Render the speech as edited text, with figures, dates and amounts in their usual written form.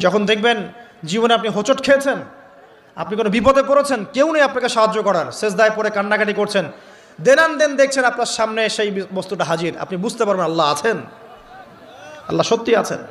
যখন দেখবেন জীবনে আপনি হোঁচট খেয়েছেন, আপনি কোনো বিপদে পড়েছেন, কেউ নেই আপনাকে সাহায্য করার, সেজদায় পড়ে কান্নাকাটি করছেন, দেন দেখছেন আপনার সামনে সেই বস্তুটা হাজির, আপনি বুঝতে পারবেন আল্লাহ আছেন, আল্লাহ সত্যি আছেন।